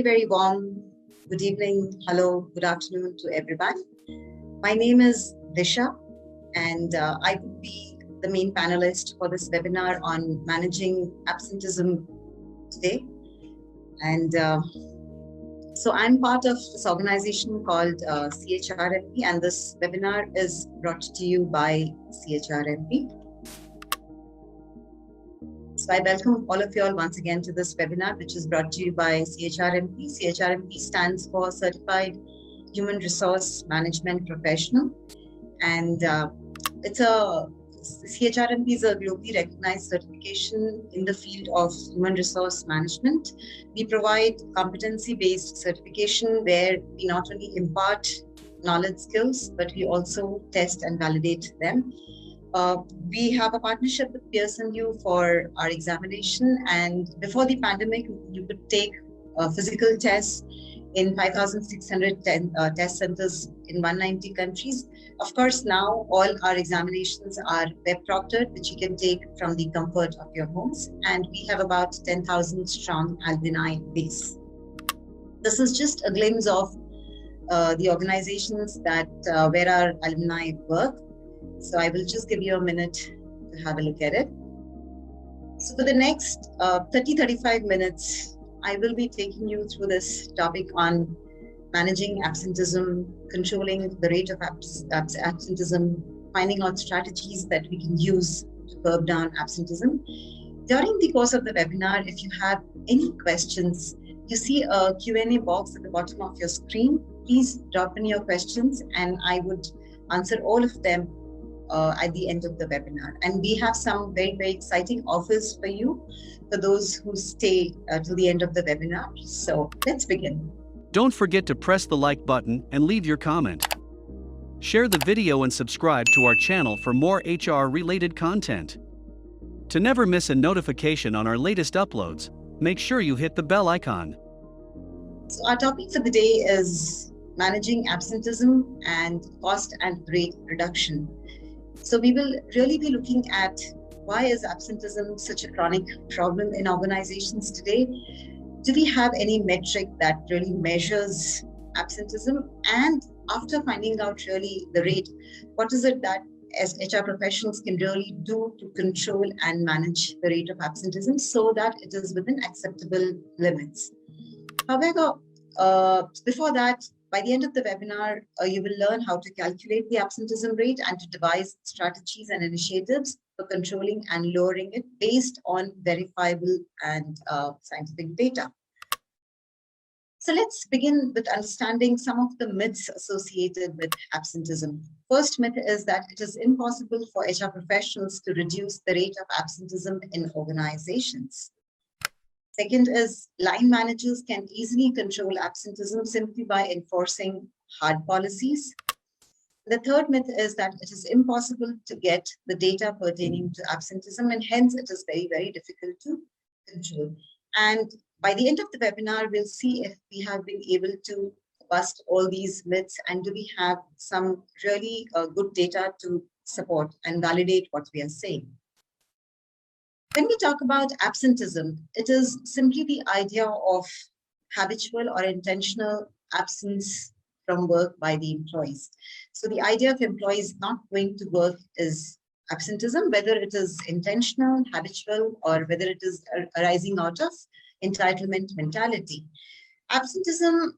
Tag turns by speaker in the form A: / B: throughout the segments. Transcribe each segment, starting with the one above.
A: very, very warm good evening, hello, good afternoon to everyone. My name is Disha, and I will be the main panelist for this webinar on managing absenteeism today. And so I'm part of this organization called CHRMP, and this webinar is brought to you by CHRMP. So I welcome all of you all once again to this webinar, which is brought to you by CHRMP. CHRMP stands for Certified Human Resource Management Professional. And CHRMP is a globally recognized certification in the field of human resource management. We provide competency-based certification where we not only impart knowledge skills, but we also test and validate them. We have a partnership with Pearson U for our examination, and before the pandemic, you could take physical tests in 5,600 test centers in 190 countries. Of course, now all our examinations are web-proctored, which you can take from the comfort of your homes, and we have about 10,000 strong alumni base. This is just a glimpse of the organizations that where our alumni work. So I will just give you a minute to have a look at it. So for the next 30-35 minutes, I will be taking you through this topic on managing absenteeism, controlling the rate of absenteeism, finding out strategies that we can use to curb down absenteeism. During the course of the webinar, if you have any questions, you see a Q&A box at the bottom of your screen. Please drop in your questions and I would answer all of them at the end of the webinar. And we have some very, very exciting offers for you, for those who stay till the end of the webinar. So let's begin.
B: Don't forget to press the like button and leave your comment. Share the video and subscribe to our channel for more HR-related content. To never miss a notification on our latest uploads, make sure you hit the bell icon.
A: So our topic for the day is managing absenteeism and cost and rate reduction. So we will really be looking at why is absenteeism such a chronic problem in organizations today? Do we have any metric that really measures absenteeism? And after finding out really the rate, what is it that as HR professionals can really do to control and manage the rate of absenteeism so that it is within acceptable limits? However, before that, by the end of the webinar, you will learn how to calculate the absenteeism rate and to devise strategies and initiatives for controlling and lowering it based on verifiable and scientific data. So let's begin with understanding some of the myths associated with absenteeism. First myth is that it is impossible for HR professionals to reduce the rate of absenteeism in organizations. Second is line managers can easily control absenteeism simply by enforcing hard policies. The third myth is that it is impossible to get the data pertaining to absenteeism and hence it is very, very difficult to control. And by the end of the webinar, we'll see if we have been able to bust all these myths and do we have some really good data to support and validate what we are saying. When we talk about absenteeism, it is simply the idea of habitual or intentional absence from work by the employees. So the idea of employees not going to work is absenteeism, whether it is intentional, habitual, or whether it is arising out of entitlement mentality. Absenteeism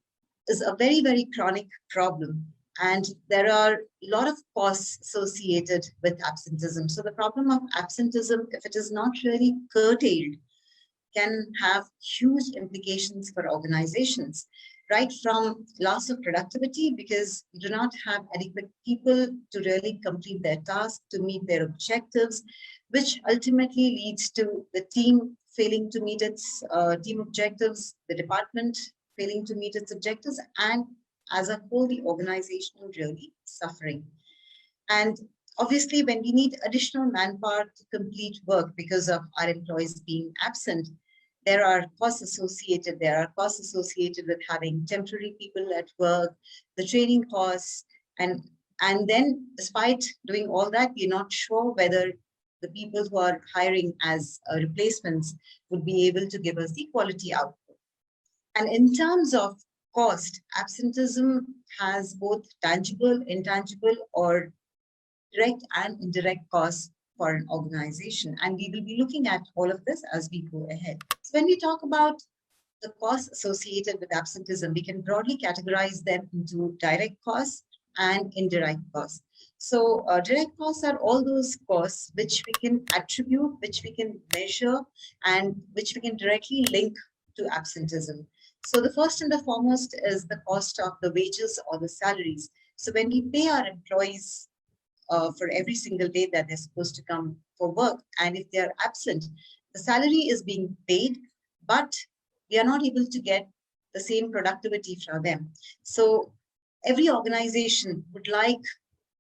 A: is a very, very chronic problem. And there are a lot of costs associated with absenteeism. So the problem of absenteeism, if it is not really curtailed, can have huge implications for organizations, right from loss of productivity because you do not have adequate people to really complete their tasks, to meet their objectives, which ultimately leads to the team failing to meet its team objectives, the department failing to meet its objectives, and as a whole, the organization really suffering. And obviously, when we need additional manpower to complete work because of our employees being absent, there are costs associated. There are costs associated with having temporary people at work, the training costs, and then despite doing all that, we're not sure whether the people who are hiring as replacements would be able to give us the quality output. And in terms of cost, absenteeism has both tangible, intangible, or direct and indirect costs for an organization. And we will be looking at all of this as we go ahead. So when we talk about the costs associated with absenteeism, we can broadly categorize them into direct costs and indirect costs. So direct costs are all those costs which we can attribute, which we can measure, and which we can directly link to absenteeism. So the first and the foremost is the cost of the wages or the salaries. So when we pay our employees for every single day that they're supposed to come for work, and if they're absent, the salary is being paid, but we are not able to get the same productivity from them. So every organization would like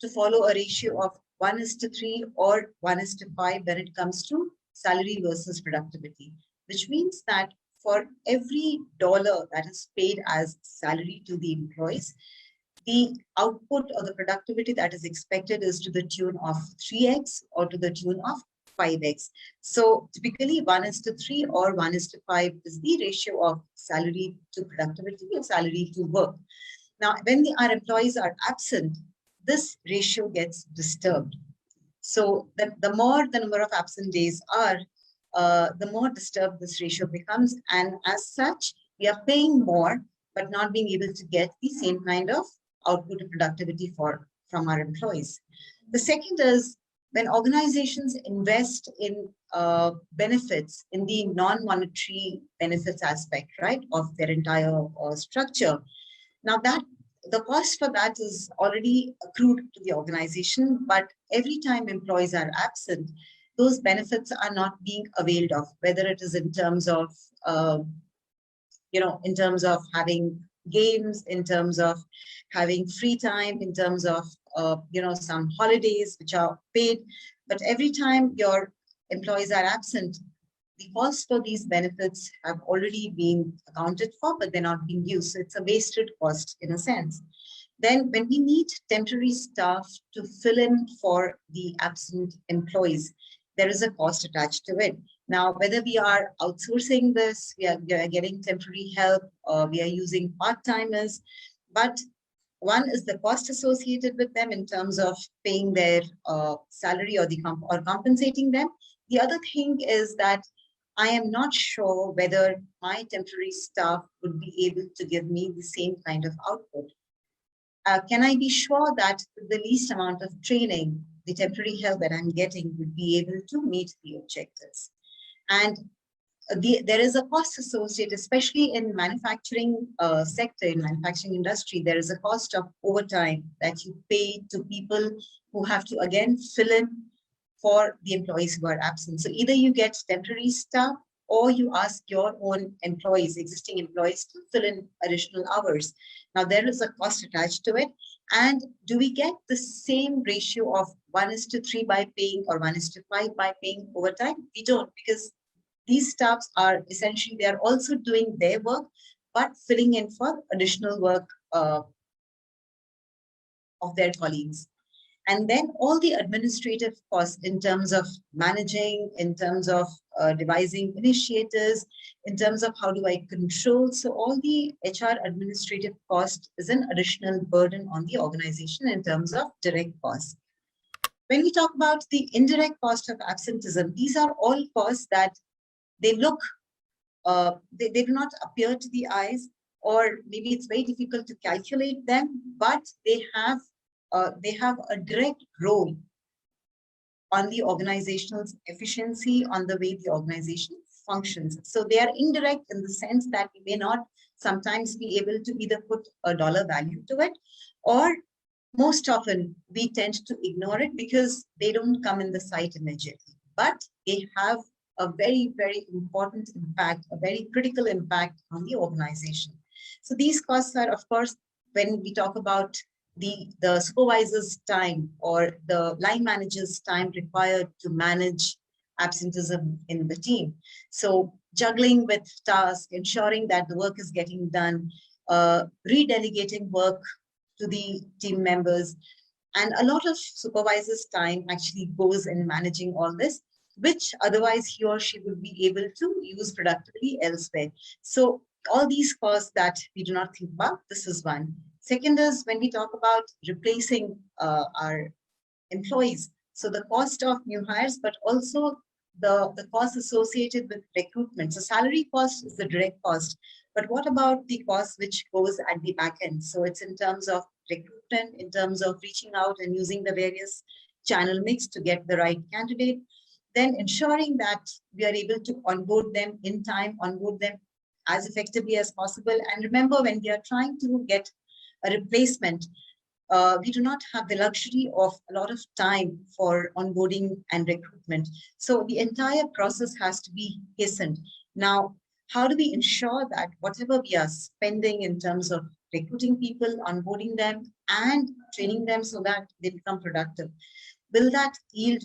A: to follow a ratio of 1:3 or 1:5 when it comes to salary versus productivity, which means that for every dollar that is paid as salary to the employees, the output or the productivity that is expected is to the tune of 3x or to the tune of 5x. So typically 1:3 or 1:5 is the ratio of salary to productivity or salary to work. Now, when our employees are absent, this ratio gets disturbed. So the more the number of absent days are, the more disturbed this ratio becomes. And as such, we are paying more, but not being able to get the same kind of output and productivity from our employees. The second is when organizations invest in benefits in the non-monetary benefits aspect, right, of their entire structure. Now that the cost for that is already accrued to the organization, but every time employees are absent, those benefits are not being availed of, whether it is in terms of, in terms of having games, in terms of having free time, in terms of, some holidays which are paid. But every time your employees are absent, the cost for these benefits have already been accounted for, but they're not being used. So it's a wasted cost in a sense. Then when we need temporary staff to fill in for the absent employees, there is a cost attached to it. Now, whether we are outsourcing this, we are getting temporary help, or we are using part-timers, but one is the cost associated with them in terms of paying their salary or compensating them. The other thing is that I am not sure whether my temporary staff would be able to give me the same kind of output. Can I be sure that with the least amount of training, the temporary help that I'm getting would be able to meet the objectives? And there is a cost associated, especially in manufacturing sector, in manufacturing industry, there is a cost of overtime that you pay to people who have to, again, fill in for the employees who are absent. So either you get temporary staff or you ask your own employees, existing employees, to fill in additional hours. Now, there is a cost attached to it. And do we get the same ratio of 1:3 by paying or 1:5 by paying overtime? We don't, because these staffs are essentially, they are also doing their work, but filling in for additional work of their colleagues. And then all the administrative costs in terms of managing, in terms of devising initiatives, in terms of how do I control. So all the HR administrative cost is an additional burden on the organization in terms of direct costs. When we talk about the indirect cost of absenteeism, these are all costs that they look, they do not appear to the eyes, or maybe it's very difficult to calculate them, but they have a direct role on the organization's efficiency, on the way the organization functions. So they are indirect in the sense that we may not sometimes be able to either put a dollar value to it, or most often we tend to ignore it because they don't come in the sight immediately. But they have a very, very important impact, a very critical impact on the organization. So these costs are, of course, when we talk about the supervisor's time or the line manager's time required to manage absenteeism in the team. So juggling with tasks, ensuring that the work is getting done, redelegating work to the team members. And a lot of supervisor's time actually goes in managing all this, which otherwise he or she would be able to use productively elsewhere. So all these costs that we do not think about, this is one. Second is when we talk about replacing our employees. So the cost of new hires, but also the cost associated with recruitment. So salary cost is the direct cost. But what about the cost which goes at the back end? So it's in terms of recruitment, in terms of reaching out and using the various channel mix to get the right candidate, then ensuring that we are able to onboard them in time, onboard them as effectively as possible. And remember, when we are trying to get a replacement, we do not have the luxury of a lot of time for onboarding and recruitment. So the entire process has to be hastened. Now, how do we ensure that whatever we are spending in terms of recruiting people, onboarding them, and training them so that they become productive, will that yield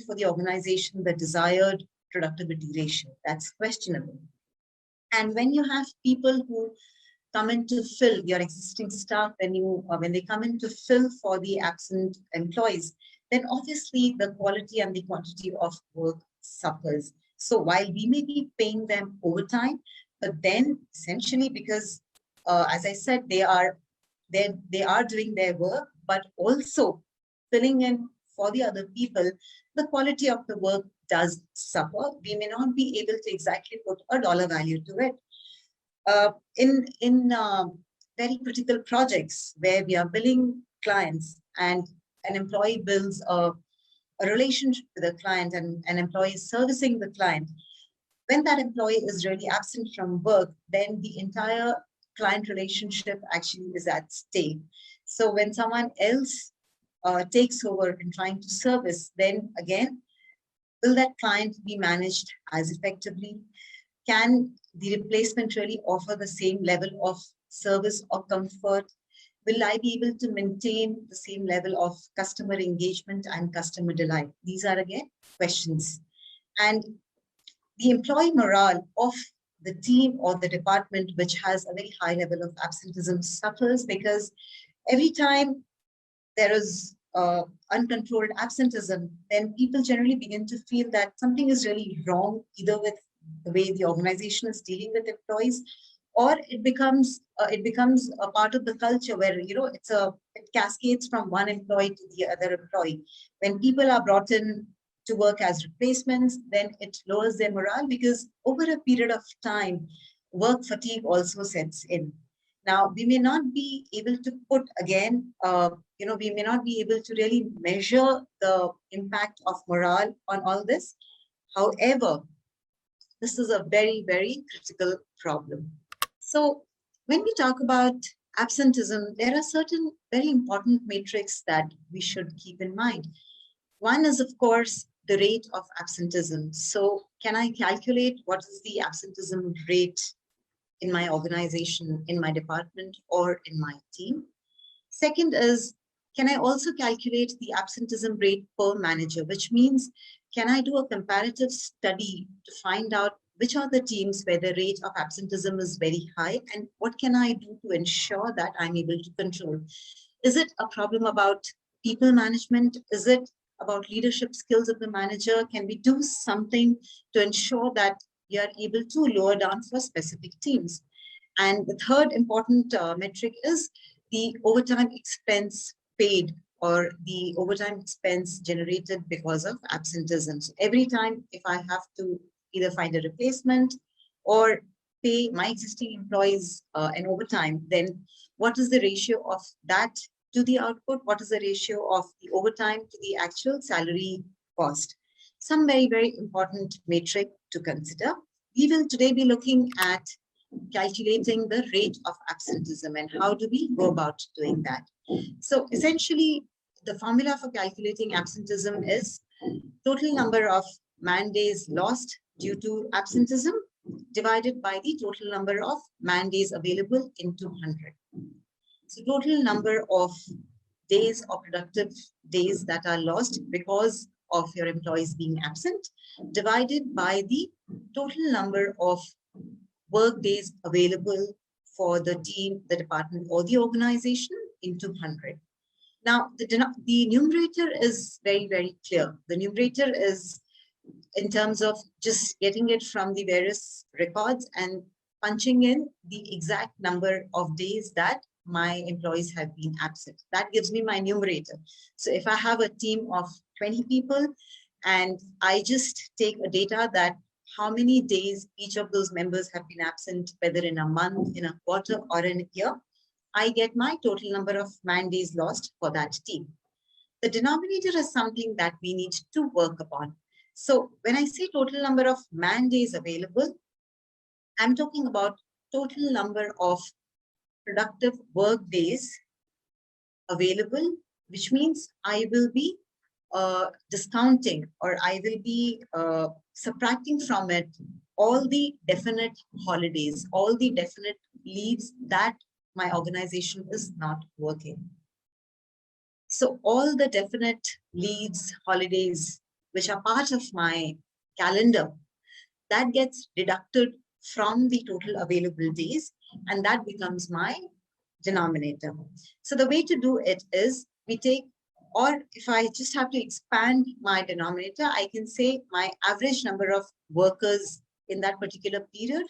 A: for the organization the desired productivity ratio? That's questionable. And when you have people who come in to fill your existing staff, when they come in to fill for the absent employees, then obviously the quality and the quantity of work suffers. So while we may be paying them overtime, but then essentially because, as I said, they are doing their work, but also filling in for the other people, the quality of the work does suffer. We may not be able to exactly put a dollar value to it. In very critical projects where we are billing clients and an employee builds a relationship with the client and an employee is servicing the client, when that employee is really absent from work, then the entire client relationship actually is at stake. So when someone else takes over in trying to service, then again, will that client be managed as effectively? Can the replacement really offer the same level of service or comfort? Will I be able to maintain the same level of customer engagement and customer delight? These are again questions. And the employee morale of the team or the department which has a very high level of absenteeism suffers, because every time there is uncontrolled absenteeism, then people generally begin to feel that something is really wrong, either with the way the organization is dealing with employees, or it becomes a part of the culture where it cascades from one employee to the other employee. When people are brought in to work as replacements, then it lowers their morale, because over a period of time, work fatigue also sets in. Now, we may not be able to put again, we may not be able to really measure the impact of morale on all this. However, this is a very, very critical problem. So when we talk about absenteeism, there are certain very important metrics that we should keep in mind. One is, of course, the rate of absenteeism. So can I calculate what is the absenteeism rate in my organization, in my department, or in my team? Second is, can I also calculate the absenteeism rate per manager, which means, can I do a comparative study to find out which are the teams where the rate of absenteeism is very high, and what can I do to ensure that I'm able to control? Is it a problem about people management? Is it about leadership skills of the manager? Can we do something to ensure that we are able to lower down for specific teams? And the third important metric is the overtime expense paid, or the overtime expense generated because of absenteeism. So every time if I have to either find a replacement or pay my existing employees an overtime, then what is the ratio of that to the output? What is the ratio of the overtime to the actual salary cost? Some very, very important metric to consider. We will today be looking at calculating the rate of absenteeism and how do we go about doing that. So essentially, the formula for calculating absenteeism is total number of man days lost due to absenteeism divided by the total number of man days available into 100. So total number of days or productive days that are lost because of your employees being absent divided by the total number of work days available for the team, the department, or the organization into 100. Now, the numerator is very, very clear. The numerator is in terms of just getting it from the various records and punching in the exact number of days that my employees have been absent. That gives me my numerator. So if I have a team of 20 people and I just take a data that how many days each of those members have been absent, whether in a month, in a quarter, or in a year, I get my total number of man days lost for that team. The denominator is something that we need to work upon. So when I say total number of man days available, I'm talking about total number of productive work days available, which means I will be discounting, or I will be subtracting from it all the definite holidays, all the definite leaves that my organization is not working. So all the definite leaves, holidays, which are part of my calendar, that gets deducted from the total available days, and that becomes my denominator. So the way to do it is we take, or if I just have to expand my denominator, I can say my average number of workers in that particular period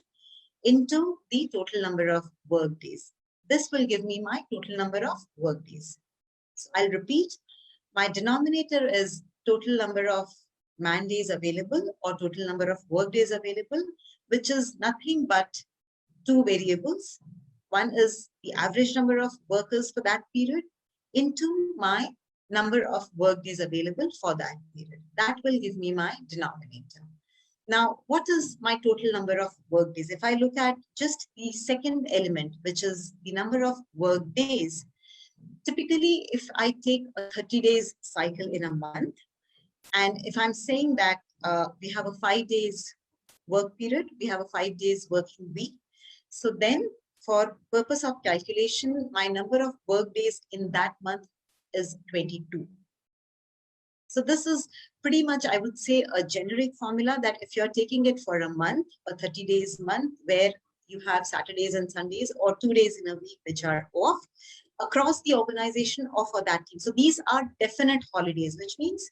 A: into the total number of work days. This will give me my total number of work days. So I'll repeat, my denominator is total number of man days available or total number of work days available, which is nothing but two variables. One is the average number of workers for that period into my number of work days available for that period. That will give me my denominator. Now, what is my total number of work days? If I look at just the second element, which is the number of work days, typically, if I take a 30 days cycle in a month, and if I'm saying that we have a 5 days work period, we have a 5 days working week. So then for purpose of calculation, my number of work days in that month is 22. So this is pretty much, I would say, a generic formula that if you're taking it for a month, a 30 days month, where you have Saturdays and Sundays or 2 days in a week which are off across the organization or for that team. So these are definite holidays, which means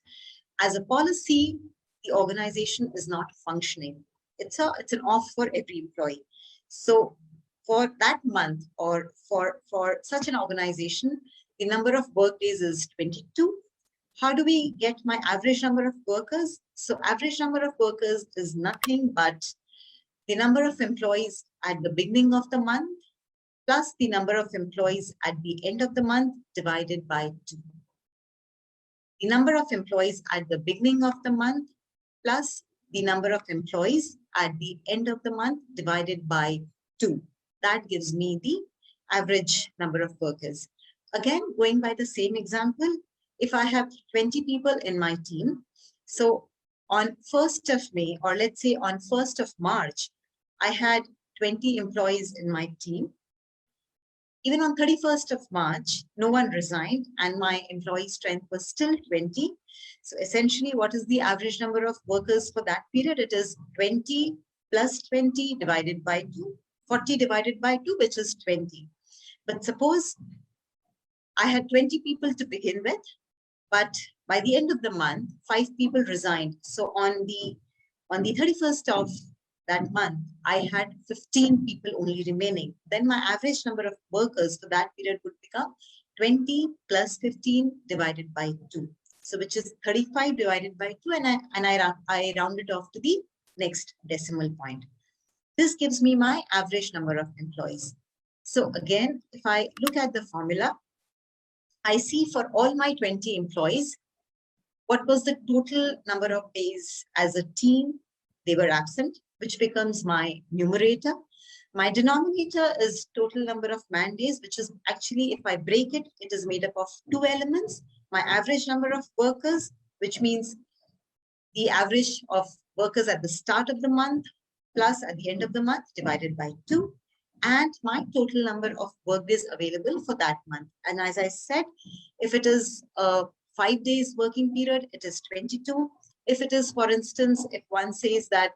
A: as a policy, the organization is not functioning. It's an off for every employee. So for that month or for such an organization, the number of work days is 22. How do we get my average number of workers? So average number of workers is nothing but the number of employees at the beginning of the month plus the number of employees at the end of the month divided by 2. The number of employees at the beginning of the month plus the number of employees at the end of the month divided by 2. That gives me the average number of workers. Again, going by the same example, if I have 20 people in my team, so on 1st of May, or let's say on 1st of March, I had 20 employees in my team. Even on 31st of March, no one resigned and my employee strength was still 20. So essentially, what is the average number of workers for that period? It is 20 plus 20 divided by 2, 40 divided by 2, which is 20. But suppose I had 20 people to begin with, but by the end of the month, 5 people resigned. So on the 31st of that month, I had 15 people only remaining. Then my average number of workers for that period would become 20 plus 15 divided by 2. So which is 35 divided by 2, and I round it off to the next decimal point. This gives me my average number of employees. So again, if I look at the formula, I see for all my 20 employees, what was the total number of days as a team they were absent, which becomes my numerator. My denominator is total number of man days, which is actually, if I break it, it is made up of 2 elements. My average number of workers, which means the average of workers at the start of the month plus at the end of the month divided by 2. And my total number of work days available for that month. And as I said, if it is a 5 days working period, it is 22. If it is, for instance, if one says that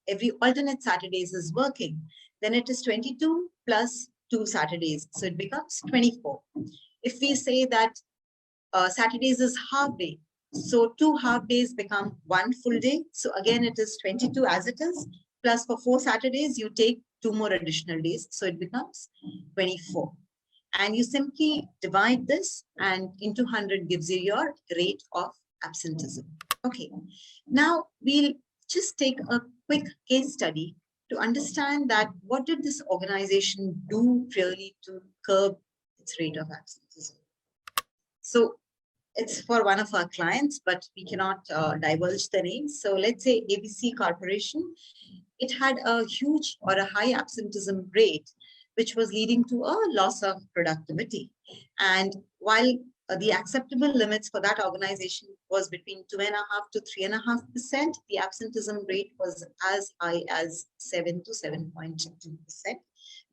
A: every alternate Saturdays is working, then it is 22 plus 2 Saturdays. So it becomes 24. If we say that Saturdays is half day, So 2 half days become 1 full day. So again, it is 22 as it is. Plus for 4 Saturdays, you take 2 more additional days. So it becomes 24. And you simply divide this and into 100 gives you your rate of absenteeism. Okay. Now we'll just take a quick case study to understand that what did this organization do really to curb its rate of absenteeism. So it's for one of our clients, but we cannot divulge the name. So let's say ABC Corporation, it had a huge or a high absenteeism rate, which was leading to a loss of productivity. And while the acceptable limits for that organization was between 2.5% to 3.5%, the absenteeism rate was as high as 7 to 7.2%,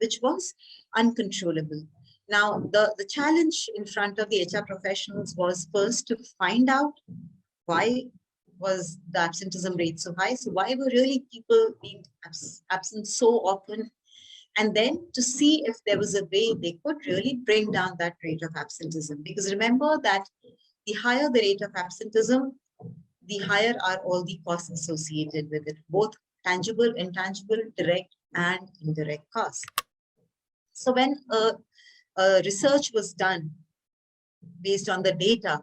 A: which was uncontrollable. Now, the challenge in front of the HR professionals was first to find out why was the absenteeism rate so high. So why were really people being absent so often? And then to see if there was a way they could really bring down that rate of absenteeism. Because remember that the higher the rate of absenteeism, the higher are all the costs associated with it, both tangible, intangible, direct, and indirect costs. So when research was done based on the data,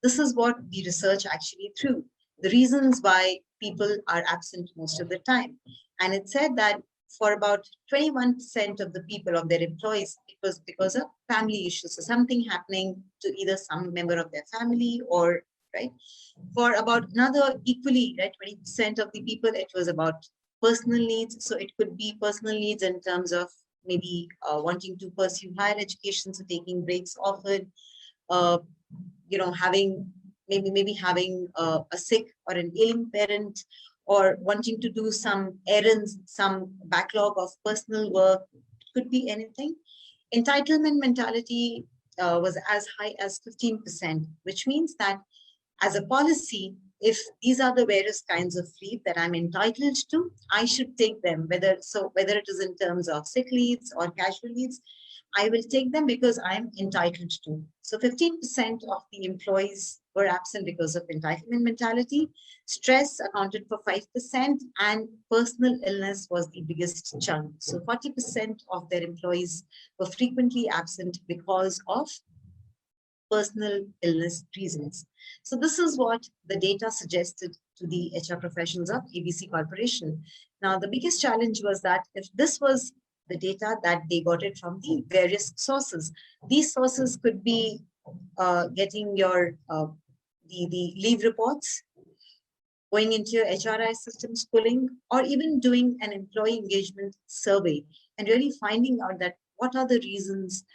A: this is what the research actually threw. The reasons why people are absent most of the time. And it said that for about 21% of the people, of their employees, it was because of family issues. So something happening to either some member of their family or, right? For about another equally, right, 20% of the people, it was about personal needs. So it could be personal needs in terms of maybe wanting to pursue higher education, so taking breaks often, having maybe having a sick or an ailing parent, or wanting to do some errands, some backlog of personal work. It could be anything. Entitlement mentality was as high as 15%, which means that as a policy, if these are the various kinds of leave that I'm entitled to, I should take them, whether it is in terms of sick leaves or casual leaves, I will take them because I'm entitled to. So 15% of the employees were absent because of entitlement mentality. Stress accounted for 5%, and personal illness was the biggest chunk. So 40% of their employees were frequently absent because of personal illness reasons. So this is what the data suggested to the HR professionals of ABC Corporation. Now, the biggest challenge was that if this was the data that they got it from the various sources, these sources could be getting your the leave reports, going into your HRI systems, pulling, or even doing an employee engagement survey and really finding out that what are the reasons,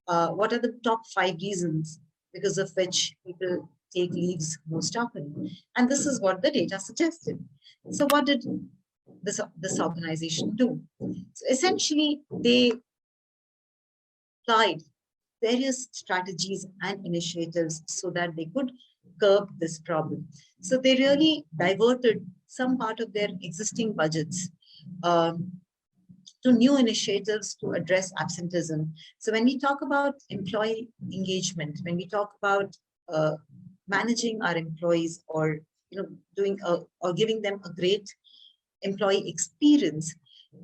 A: what are the top 5 reasons because of which people take leaves most often. And this is what the data suggested. So what did this organization do? So essentially, they applied various strategies and initiatives so that they could curb this problem. So they really diverted some part of their existing budgets to new initiatives to address absenteeism. So when we talk about employee engagement, when we talk about managing our employees, or doing or giving them a great employee experience,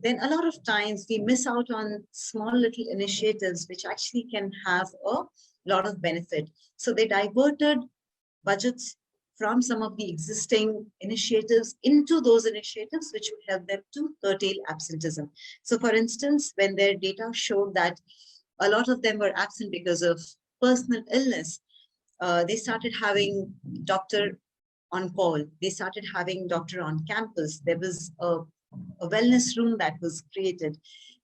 A: then a lot of times we miss out on small little initiatives which actually can have a lot of benefit. So they diverted budgets from some of the existing initiatives into those initiatives which would help them to curtail absenteeism. So for instance, when their data showed that a lot of them were absent because of personal illness, they started having doctor on call. They started having doctor on campus. There was a wellness room that was created.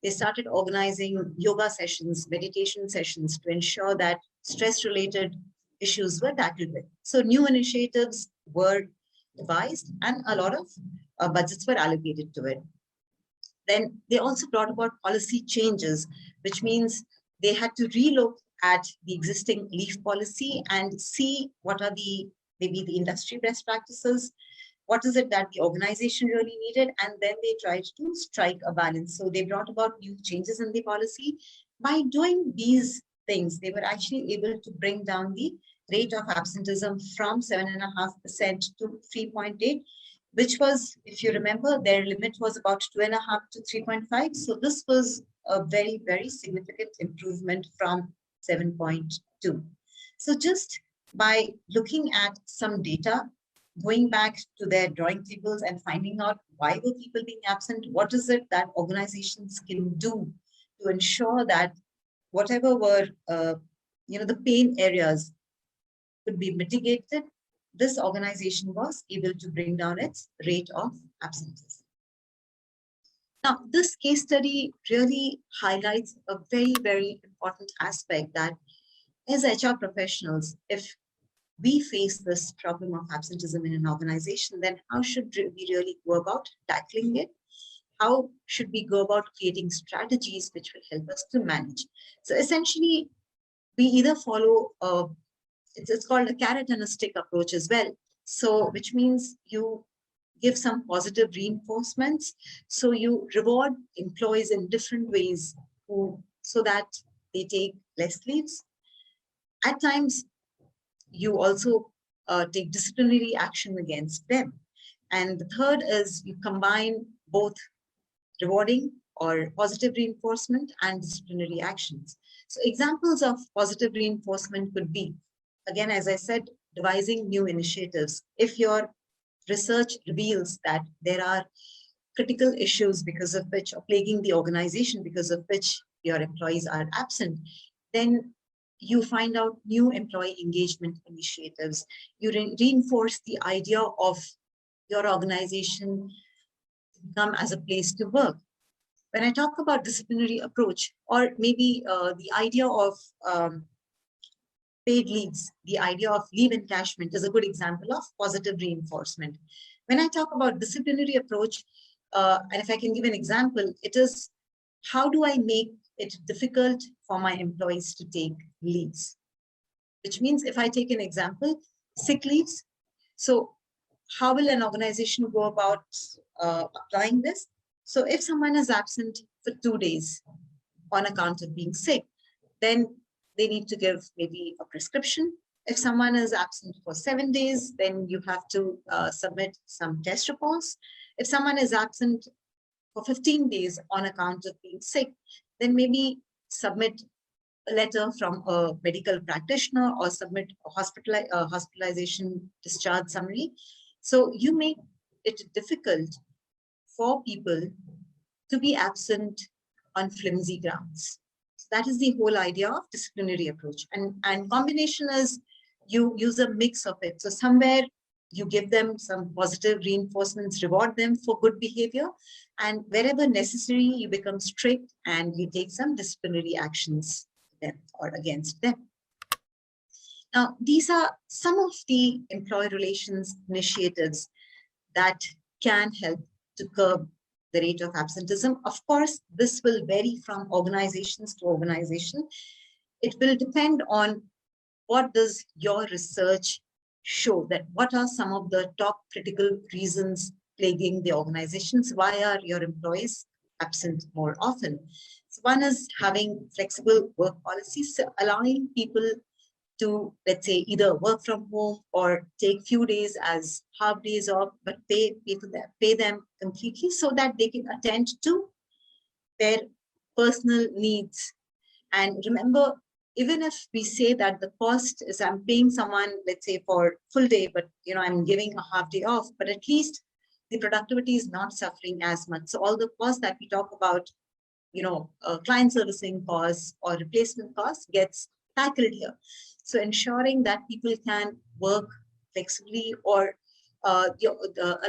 A: They started organizing yoga sessions, meditation sessions to ensure that stress-related issues were tackled with. So new initiatives were devised and a lot of budgets were allocated to it. Then they also brought about policy changes, which means they had to relook at the existing leave policy and see what are maybe the industry best practices, what is it that the organization really needed, and then they tried to strike a balance. So they brought about new changes in the policy. By doing these things, they were actually able to bring down the rate of absenteeism from 7.5% to 3.8, which was, if you remember, their limit was about 2.5 to 3.5. So this was a very, very significant improvement from 7.2. So just by looking at some data, going back to their drawing tables and finding out why were people being absent, what is it that organizations can do to ensure that whatever were the pain areas could be mitigated, this organization was able to bring down its rate of absenteeism. Now, this case study really highlights a very, very important aspect that as HR professionals, if we face this problem of absenteeism in an organization, then how should we really go about tackling it? How should we go about creating strategies which will help us to manage? So essentially, we either follow it's called a carrot and a stick approach as well. So which means you give some positive reinforcements. So you reward employees in different ways so that they take less leaves. At times, you also take disciplinary action against them. And the third is you combine both rewarding or positive reinforcement and disciplinary actions. So examples of positive reinforcement could be, again, as I said, devising new initiatives. If your research reveals that there are critical issues because of which, or plaguing the organization because of which your employees are absent, then you find out new employee engagement initiatives. You reinforce the idea of your organization to become as a place to work. When I talk about disciplinary approach, or maybe the idea of paid leaves, the idea of leave encashment is a good example of positive reinforcement. When I talk about disciplinary approach, and if I can give an example, it is how do I make it difficult for my employees to take leaves? Which means if I take an example, sick leaves. So how will an organization go about applying this? So if someone is absent for 2 days on account of being sick, then they need to give maybe a prescription. If someone is absent for 7 days, then you have to submit some test reports. If someone is absent for 15 days on account of being sick, then maybe submit a letter from a medical practitioner or submit a hospitalization discharge summary. So you make it difficult for people to be absent on flimsy grounds. So that is the whole idea of disciplinary approach. And combination is you use a mix of it. So somewhere you give them some positive reinforcements, reward them for good behavior, and wherever necessary, you become strict and you take some disciplinary actions them or against them. Now, these are some of the employee relations initiatives that can help to curb the rate of absenteeism. Of course, this will vary from organizations to organization. It will depend on what does your research show, that what are some of the top critical reasons plaguing the organizations? Why are your employees absent more often? So one is having flexible work policies, so allowing people to, let's say, either work from home or take few days as half days off, but pay them completely so that they can attend to their personal needs. And remember, even if we say that the cost is I'm paying someone, let's say, for full day, but I'm giving a half day off, but at least the productivity is not suffering as much. So all the costs that we talk about, client servicing costs or replacement costs gets tackled here. So ensuring that people can work flexibly, or a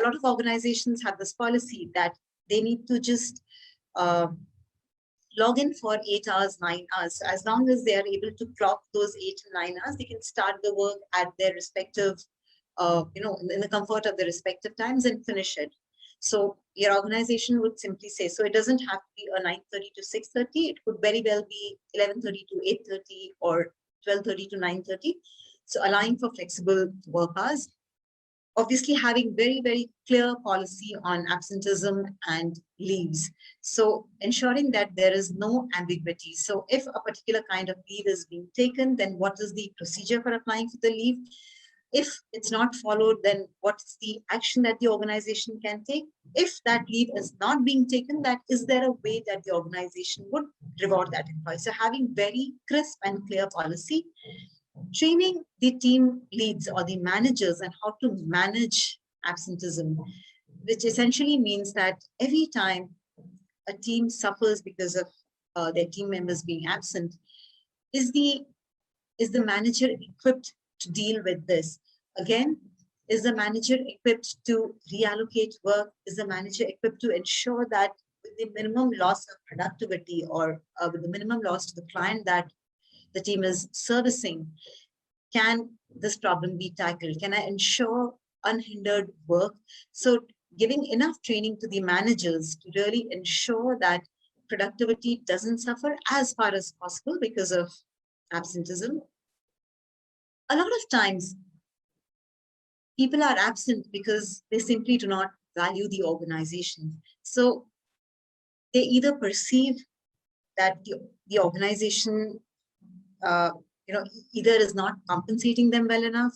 A: lot of organizations have this policy that they need to just log in for 8 hours, 9 hours. As long as they are able to clock those 8 and 9 hours, they can start the work at their respective, in the comfort of their respective times and finish it. So your organization would simply say, so it doesn't have to be a 9:30 to 6:30. It could very well be 11:30 to 8:30 or 12:30 to 9:30. So allowing for flexible work hours. obviously having very, very clear policy on absenteeism and leaves. So ensuring that there is no ambiguity. So if a particular kind of leave is being taken, then what is the procedure for applying for the leave? If it's not followed, then what's the action that the organization can take? If that leave is not being taken, that is there a way that the organization would reward that employee? So having very crisp and clear policy, training the team leads or the managers and how to manage absenteeism, which essentially means that every time a team suffers because of their team members being absent, is the manager equipped to deal with this? Again, is the manager equipped to reallocate work? Is the manager equipped to ensure that with the minimum loss of productivity or with the minimum loss to the client that the team is servicing, can this problem be tackled? Can I ensure unhindered work? So giving enough training to the managers to really ensure that productivity doesn't suffer as far as possible because of absenteeism. A lot of times, people are absent because they simply do not value the organization. So they either perceive that the organization, uh, either is not compensating them well enough,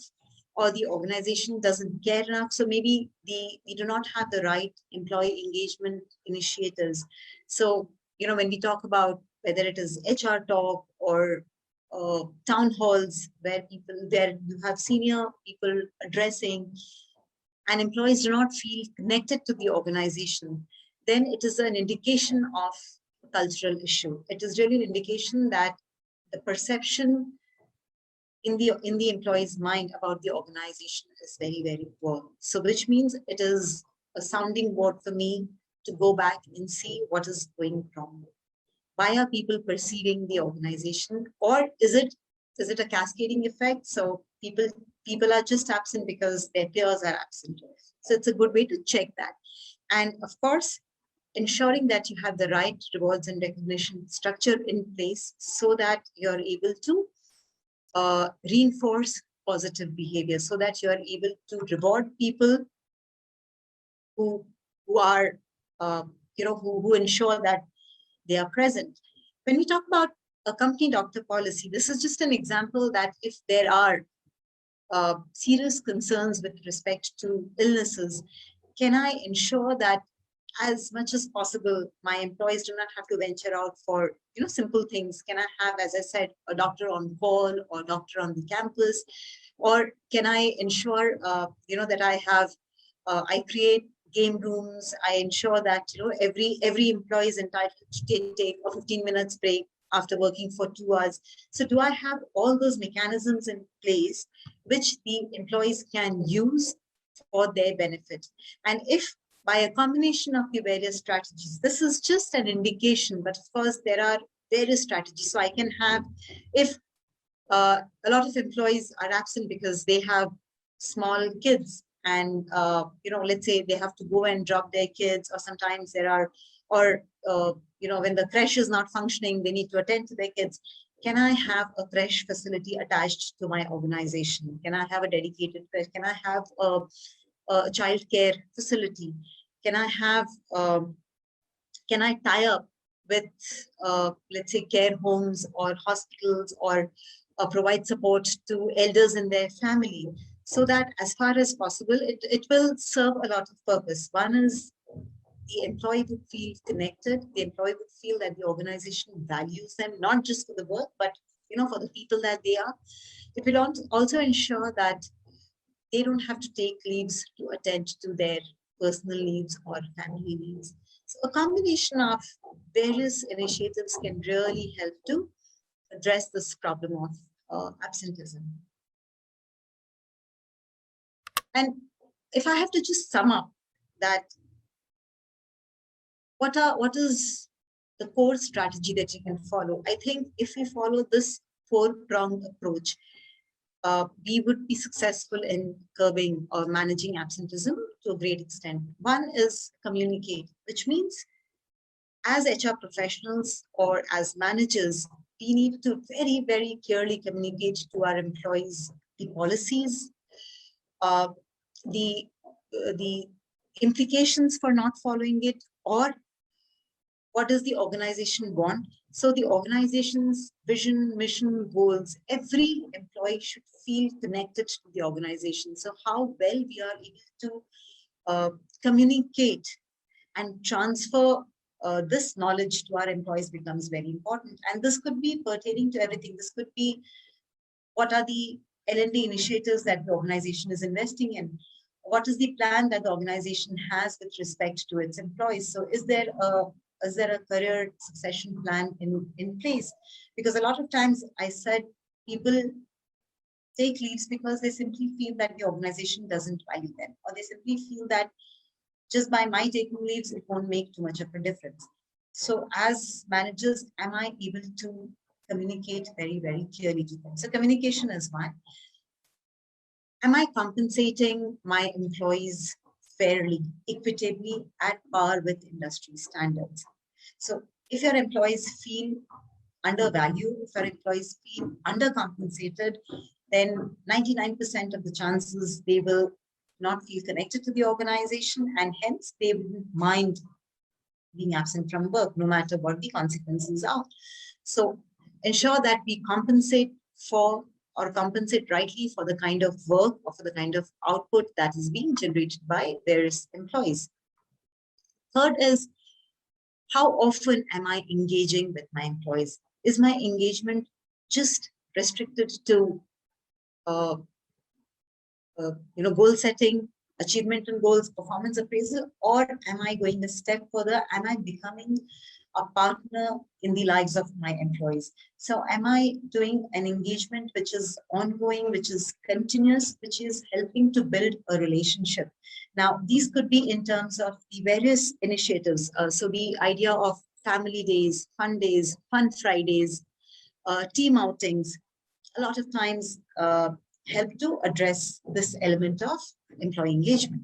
A: or the organization doesn't care enough. So maybe we do not have the right employee engagement initiators. So, when we talk about whether it is HR talk or town halls where you have senior people addressing and employees do not feel connected to the organization, then it is an indication of a cultural issue. It is really an indication that the perception in the employee's mind about the organization is very, very poor. So which means it is a sounding board for me to go back and see what is going wrong. Why are people perceiving the organization? Or is it a cascading effect? So people are just absent because their peers are absent. So it's a good way to check that. And of course, ensuring that you have the right rewards and recognition structure in place so that you're able to reinforce positive behavior, so that you are able to reward people who are, who ensure that they are present. When we talk about a company doctor policy, this is just an example that if there are serious concerns with respect to illnesses, can I ensure that as much as possible, my employees do not have to venture out for simple things? Can I have, as I said, a doctor on call or doctor on the campus? Or can I ensure that I create game rooms? I ensure that every employee is entitled to take a 15 minutes break after working for 2 hours. So do I have all those mechanisms in place which the employees can use for their benefit? And if by a combination of the various strategies, this is just an indication, but of course there are various strategies. So I can have, if a lot of employees are absent because they have small kids and, let's say they have to go and drop their kids, or sometimes there are, or, when the creche is not functioning, they need to attend to their kids. Can I have a creche facility attached to my organization? Can I have a dedicated creche? Can I have a child care facility? Can I have, can I tie up with, let's say, care homes or hospitals, or provide support to elders in their family, so that as far as possible, it will serve a lot of purpose. One is the employee would feel connected. The employee would feel that the organization values them, not just for the work, but for the people that they are. It will also ensure that they don't have to take leaves to attend to their personal needs or family needs. So a combination of various initiatives can really help to address this problem of absenteeism. And if I have to just sum up that, what is the core strategy that you can follow? I think if we follow this 4-pronged approach, we would be successful in curbing or managing absenteeism to a great extent. One is communicate, which means as HR professionals or as managers, we need to very, very clearly communicate to our employees the policies, the implications for not following it, or what does the organization want? So the organization's vision, mission, goals, every employee should feel connected to the organization. So how well we are able to communicate and transfer this knowledge to our employees becomes very important. And this could be pertaining to everything. This could be, what are the L&D initiatives that the organization is investing in? What is the plan that the organization has with respect to its employees? So is there a career succession plan in place? Because a lot of times I said people take leaves because they simply feel that the organization doesn't value them, or they simply feel that just by my taking leaves, it won't make too much of a difference. So as managers, am I able to communicate very, very clearly to them? So communication is one. Am I compensating my employees fairly, equitably, at par with industry standards? So if your employees feel undervalued, if your employees feel undercompensated, then 99% of the chances they will not feel connected to the organization, and hence they wouldn't mind being absent from work, no matter what the consequences are. So ensure that we compensate for, or compensate rightly for, the kind of work or for the kind of output that is being generated by various employees. Third is, how often am I engaging with my employees? Is my engagement just restricted to goal setting, achievement and goals, performance appraisal, or am I going a step further? Am I becoming a partner in the lives of my employees? So am I doing an engagement which is ongoing, which is continuous, which is helping to build a relationship? Now, these could be in terms of the various initiatives. So the idea of family days, fun Fridays, team outings, a lot of times help to address this element of employee engagement.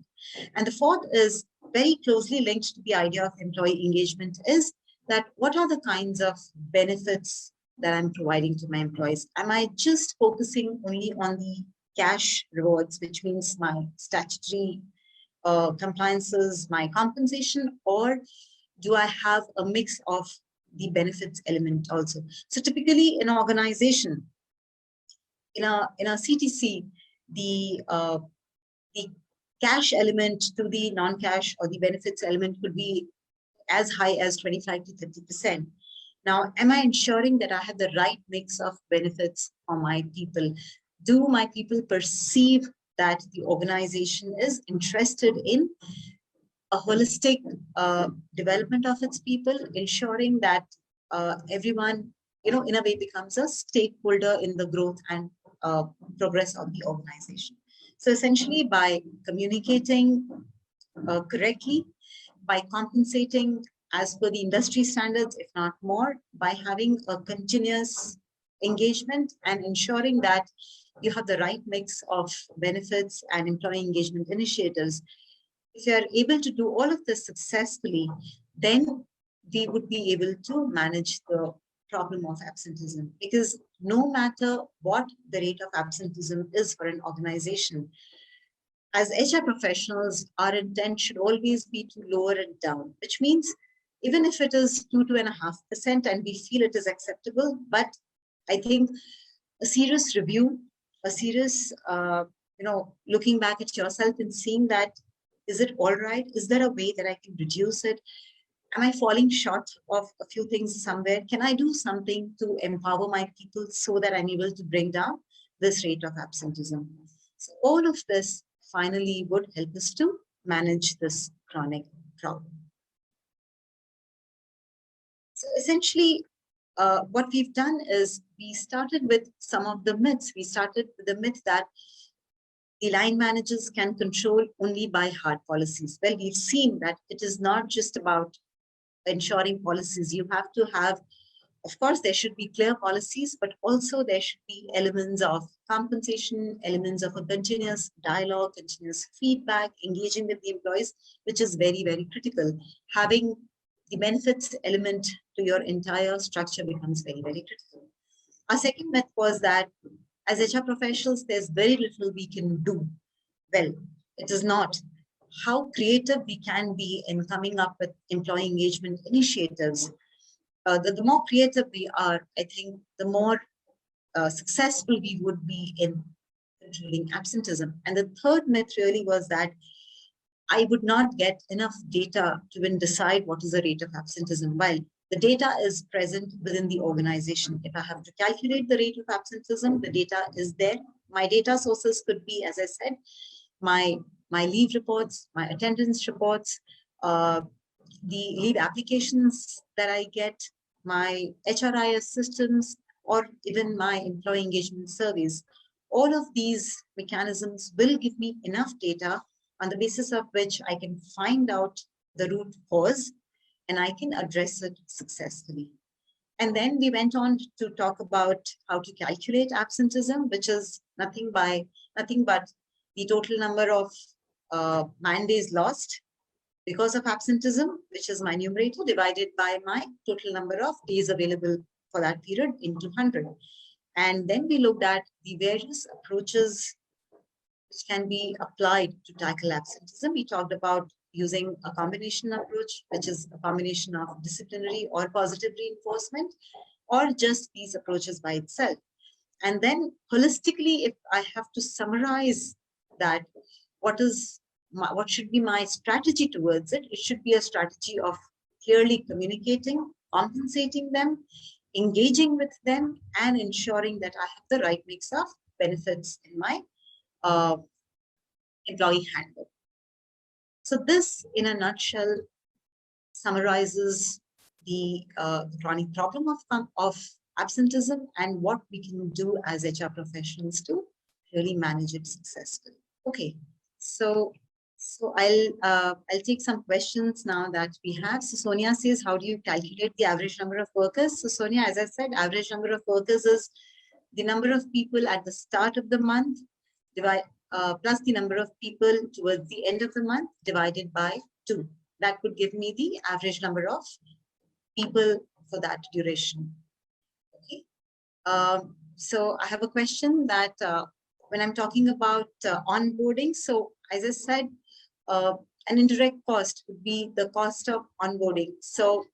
A: And the fourth is very closely linked to the idea of employee engagement, is that what are the kinds of benefits that I'm providing to my employees? Am I just focusing only on the cash rewards, which means my statutory compliances, my compensation, or do I have a mix of the benefits element also? So typically in an organization, in a CTC, the cash element to the non-cash or the benefits element could be as high as 25 to 30%. Now, am I ensuring that I have the right mix of benefits for my people? Do my people perceive that the organization is interested in a holistic development of its people, ensuring that everyone, in a way becomes a stakeholder in the growth and progress of the organization? So essentially, by communicating correctly, by compensating as per the industry standards, if not more, by having a continuous engagement and ensuring that you have the right mix of benefits and employee engagement initiatives, if you are able to do all of this successfully, then we would be able to manage the problem of absenteeism. Because no matter what the rate of absenteeism is for an organization, as HR professionals, our intent should always be to lower it down, which means even if it is 2.5%, and we feel it is acceptable, but I think a serious review, a serious, looking back at yourself and seeing that, is it all right? Is there a way that I can reduce it? Am I falling short of a few things somewhere? Can I do something to empower my people so that I'm able to bring down this rate of absenteeism? So all of this finally would help us to manage this chronic problem. So essentially, what we've done is we started with some of the myths. We started with the myth that the line managers can control only by hard policies. Well, we've seen that it is not just about ensuring policies. You have to have, of course, there should be clear policies, but also there should be elements of compensation, elements of a continuous dialogue, continuous feedback, engaging with the employees, which is very, very critical. Having the benefits element to your entire structure becomes very, very critical. Our second myth was that as HR professionals, there's very little we can do. Well, It is not. How creative we can be in coming up with employee engagement initiatives. The more creative we are, I think the more successful we would be in controlling absenteeism. And the third myth really was that I would not get enough data to even decide what is the rate of absenteeism. While the data is present within the organization. If I have to calculate the rate of absenteeism, the data is there. My data sources could be, as I said, my leave reports, my attendance reports, the leave applications that I get, my HRIS systems, or even my employee engagement surveys. All of these mechanisms will give me enough data on the basis of which I can find out the root cause and I can address it successfully. And then we went on to talk about how to calculate absenteeism, which is nothing but the total number of man days lost because of absenteeism, which is my numerator, divided by my total number of days available for that period into 100. And then we looked at the various approaches which can be applied to tackle absenteeism. We talked about using a combination approach, which is a combination of disciplinary or positive reinforcement, or just these approaches by itself. And then holistically, if I have to summarize that, what should be my strategy towards it? It should be a strategy of clearly communicating, compensating them, engaging with them, and ensuring that I have the right mix of benefits in my employee handbook. So this, in a nutshell, summarizes the chronic problem of absenteeism and what we can do as HR professionals to really manage it successfully. Okay, so I'll take some questions now that we have. So Sonia says, how do you calculate the average number of workers? So Sonia, as I said, average number of workers is the number of people at the start of the month plus the number of people towards the end of the month divided by 2. That would give me the average number of people for that duration. Okay. So I have a question that when I'm talking about onboarding, so as I said, an indirect cost would be the cost of onboarding. So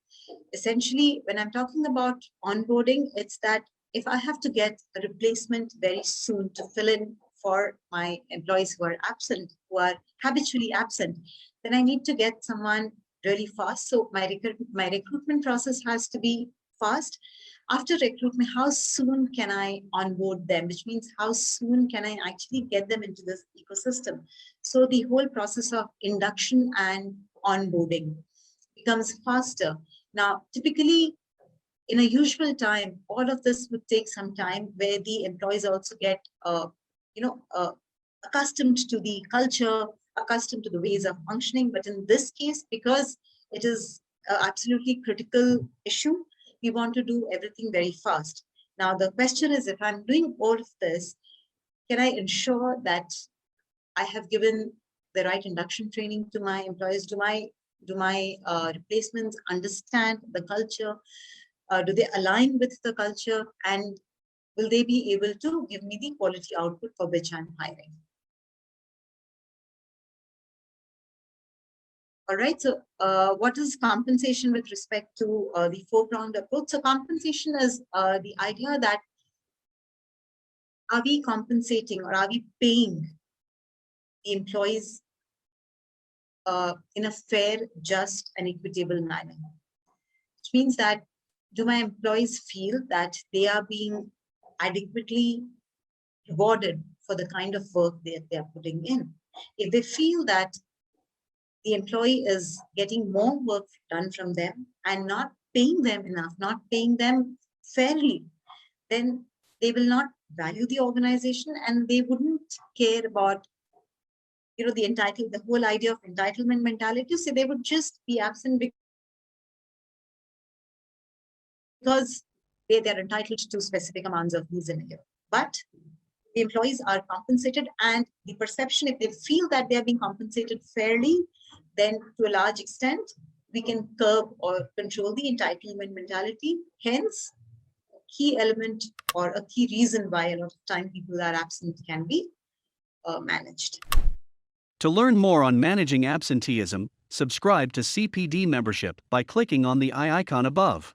A: essentially, when I'm talking about onboarding, it's that if I have to get a replacement very soon to fill in for my employees who are absent, who are habitually absent, then I need to get someone really fast. So my recruitment process has to be fast. After recruitment, how soon can I onboard them? Which means how soon can I actually get them into this ecosystem? So the whole process of induction and onboarding becomes faster. Now, typically, in a usual time, all of this would take some time where the employees also get accustomed to the culture, accustomed to the ways of functioning. But in this case, because it is an absolutely critical issue, we want to do everything very fast. Now, the question is, if I'm doing all of this, can I ensure that I have given the right induction training to my employees? Do my replacements understand the culture? Do they align with the culture? And will they be able to give me the quality output for which I'm hiring? All right, so what is compensation with respect to the 4-pronged approach? So compensation is the idea that are we compensating or are we paying the employees in a fair, just, and equitable manner? Which means that do my employees feel that they are being adequately rewarded for the kind of work that they are putting in? If they feel that the employee is getting more work done from them and not paying them enough, not paying them fairly, then they will not value the organization and they wouldn't care about, the whole idea of entitlement mentality. So they would just be absent because they're entitled to specific amounts of leaves in a year. But the employees are compensated, and the perception, if they feel that they're being compensated fairly, then to a large extent, we can curb or control the entitlement mentality. Hence, a key element or a key reason why a lot of time people are absent can be managed.
B: To learn more on managing absenteeism, subscribe to CPD membership by clicking on the icon above.